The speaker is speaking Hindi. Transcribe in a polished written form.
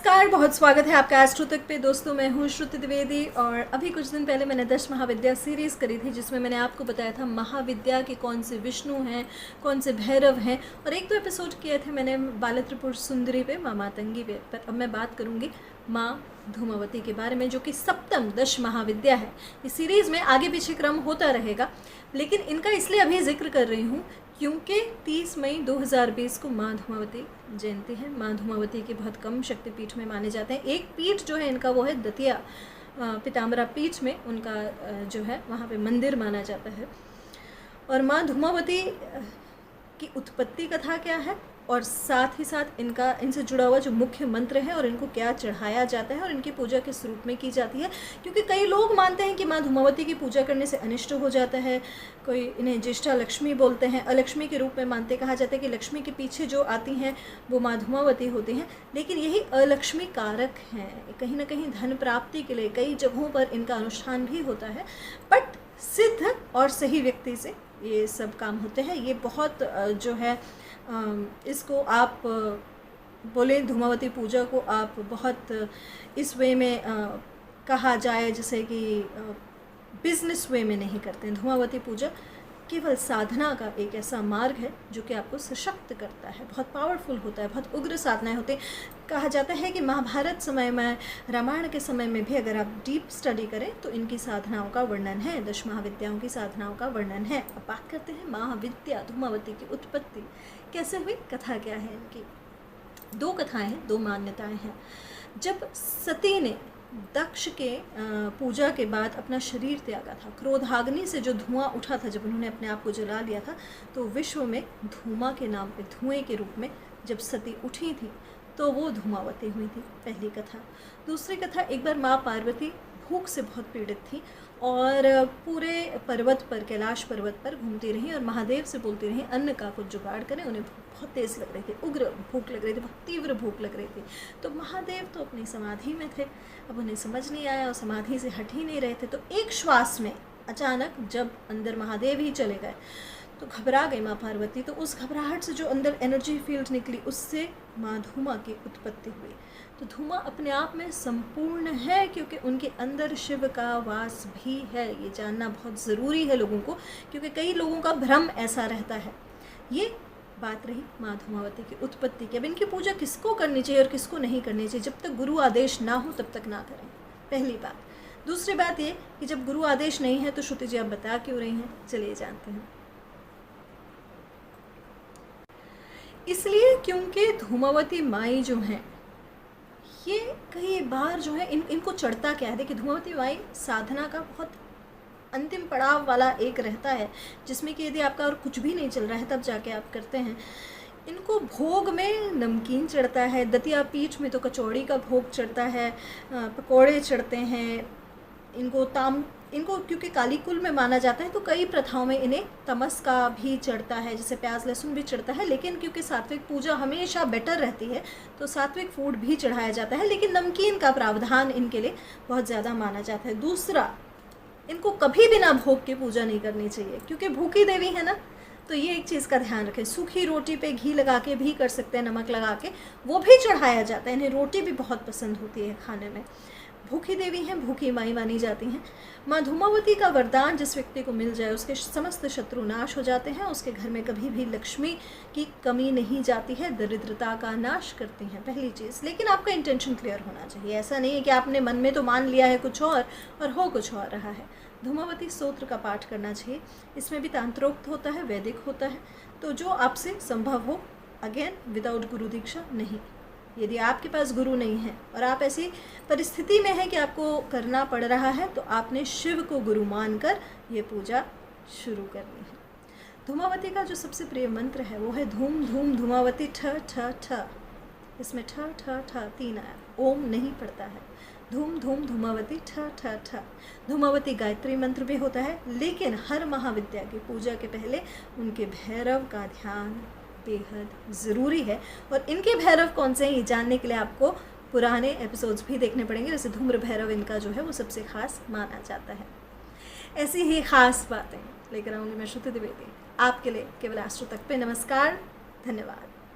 नमस्कार, बहुत स्वागत है आपका एस्ट्रो तक पे। दोस्तों, मैं हूँ श्रुति द्विवेदी और अभी कुछ दिन पहले मैंने 10 महाविद्या सीरीज़ करी थी, जिसमें मैंने आपको बताया था महाविद्या के कौन से विष्णु हैं, कौन से भैरव हैं। और एक दो एपिसोड किए थे मैंने बाला त्रिपुर सुंदरी पे, माँ मातंगी पे। पर अब मैं बात करूँगी माँ धूमावती के बारे में, जो कि सप्तम 10 महाविद्या है। इस सीरीज़ में आगे पीछे क्रम होता रहेगा, लेकिन इनका इसलिए अभी जिक्र कर रही हूँ क्योंकि 30 मई 2020 को माँ धूमावती जयंती है। माँ धूमावती के बहुत कम शक्तिपीठ में माने जाते हैं। एक पीठ जो है इनका वो है दतिया पीताम्बरा पीठ में, उनका जो है वहाँ पे मंदिर माना जाता है। और माँ धूमावती की उत्पत्ति कथा क्या है और साथ ही साथ इनसे जुड़ा हुआ जो मुख्य मंत्र है और इनको क्या चढ़ाया जाता है और इनकी पूजा किस रूप में की जाती है। क्योंकि कई लोग मानते हैं कि माँ धूमावती की पूजा करने से अनिष्ट हो जाता है। कोई इन्हें ज्येष्ठा लक्ष्मी बोलते हैं, अलक्ष्मी के रूप में मानते। कहा जाता है कि लक्ष्मी के पीछे जो आती हैं वो माँ धूमावती होती हैं, लेकिन यही अलक्ष्मी कारक हैं। कहीं ना कहीं धन प्राप्ति के लिए कई जगहों पर इनका अनुष्ठान भी होता है, बट सिद्ध और सही व्यक्ति से ये सब काम होते हैं। ये बहुत जो है इसको आप बोले धूमावती पूजा को आप बहुत इस वे में कहा जाए जैसे कि बिजनेस वे में नहीं करते हैं। धूमावती पूजा केवल साधना का एक ऐसा मार्ग है जो कि आपको सशक्त करता है, बहुत पावरफुल होता है, बहुत उग्र साधनाएं होती हैं। कहा जाता है कि महाभारत समय में, रामायण के समय में भी अगर आप डीप स्टडी करें तो इनकी साधनाओं का वर्णन है, 10 महाविद्याओं की साधनाओं का वर्णन है। अब बात करते हैं महाविद्या धूमावती की उत्पत्ति कैसे हुई, कथा क्या है इनकी। 2 कथाएँ हैं, 2 मान्यताएँ हैं। जब सती ने दक्ष के पूजा के बाद अपना शरीर त्यागा था, क्रोधाग्नि से जो धुआं उठा था, जब उन्होंने अपने आप को जला लिया था, तो विश्व में धूमा के नाम पे, धुएं के रूप में जब सती उठी थी तो वो धूमावती हुई थी, पहली कथा। दूसरी कथा, एक बार माँ पार्वती भूख से बहुत पीड़ित थी और पूरे पर्वत पर, कैलाश पर्वत पर घूमती रहीं और महादेव से बोलती रहीं अन्न का कुछ जुगाड़ करें। उन्हें बहुत तेज़ लग रही थी, उग्र भूख लग रही थी, बहुत तीव्र भूख लग रही थी। तो महादेव तो अपनी समाधि में थे, अब उन्हें समझ नहीं आया और समाधि से हट ही नहीं रहे थे। तो एक श्वास में अचानक जब अंदर महादेव ही चले गए तो घबरा गई माँ पार्वती। तो उस घबराहट से जो अंदर एनर्जी फील्ड निकली, उससे माँ धूमा की उत्पत्ति हुई। तो धूमा अपने आप में संपूर्ण है क्योंकि उनके अंदर शिव का वास भी है। ये जानना बहुत ज़रूरी है लोगों को, क्योंकि कई लोगों का भ्रम ऐसा रहता है। ये बात रही माँ धूमावती की उत्पत्ति की। अब इनकी पूजा किसको करनी चाहिए और किसको नहीं करनी चाहिए, जब तक गुरु आदेश ना हो तब तक ना करें, पहली बात। दूसरी बात ये कि जब गुरु आदेश नहीं है तो श्रुति जी आप बता क्यों रही हैं, चलिए जानते हैं। इसलिए क्योंकि धूमावती माई जो हैं ये कई बार जो है इनको चढ़ता क्या है। देखिए, धूमावती माई साधना का बहुत अंतिम पड़ाव वाला एक रहता है, जिसमें कि यदि आपका और कुछ भी नहीं चल रहा है तब जाके आप करते हैं। इनको भोग में नमकीन चढ़ता है, दतिया पीठ में तो कचौड़ी का भोग चढ़ता है, पकोड़े चढ़ते हैं। इनको क्योंकि काली कुल में माना जाता है तो कई प्रथाओं में इन्हें तमस का भी चढ़ता है, जैसे प्याज लहसुन भी चढ़ता है। लेकिन क्योंकि सात्विक पूजा हमेशा बेटर रहती है तो सात्विक फूड भी चढ़ाया जाता है, लेकिन नमकीन का प्रावधान इनके लिए बहुत ज़्यादा माना जाता है। दूसरा, इनको कभी बिना भोग के पूजा नहीं करनी चाहिए, क्योंकि भूखी देवी है ना, तो ये एक चीज़ का ध्यान रखें। सूखी रोटी पे घी लगा के भी कर सकते हैं, नमक लगा के, वो भी चढ़ाया जाता है। इन्हें रोटी भी बहुत पसंद होती है खाने में। भूखी देवी हैं, भूखी माई मानी जाती हैं। माँ धूमावती का वरदान जिस व्यक्ति को मिल जाए उसके समस्त शत्रु नाश हो जाते हैं, उसके घर में कभी भी लक्ष्मी की कमी नहीं जाती है, दरिद्रता का नाश करती हैं, पहली चीज़। लेकिन आपका इंटेंशन क्लियर होना चाहिए। ऐसा नहीं है कि आपने मन में तो मान लिया है कुछ और हो कुछ और रहा है। धूमावती स्तोत्र का पाठ करना चाहिए। इसमें भी तांत्रोक्त होता है, वैदिक होता है, तो जो आपसे संभव हो, अगेन विदाउट गुरु दीक्षा नहीं। यदि आपके पास गुरु नहीं है और आप ऐसी परिस्थिति में है कि आपको करना पड़ रहा है, तो आपने शिव को गुरु मानकर ये पूजा शुरू करनी है। धूमावती का जो सबसे प्रिय मंत्र है वो है धूम धूम धूमावती ठ ठ ठ। इसमें ठ ठ ठ 3 आया, ओम नहीं पड़ता है। धूम धूम धूमावती ठ ठ ठ। धूमावती गायत्री मंत्र भी होता है, लेकिन हर महाविद्या की पूजा के पहले उनके भैरव का ध्यान बेहद ज़रूरी है। और इनके भैरव कौन से हैं ये जानने के लिए आपको पुराने एपिसोड्स भी देखने पड़ेंगे। जैसे धूम्र भैरव इनका जो है वो सबसे खास माना जाता है। ऐसी ही खास बातें लेकर आऊँगी मैं श्रुति द्विवेदी आपके लिए केवल एस्ट्रो तक पे। नमस्कार, धन्यवाद।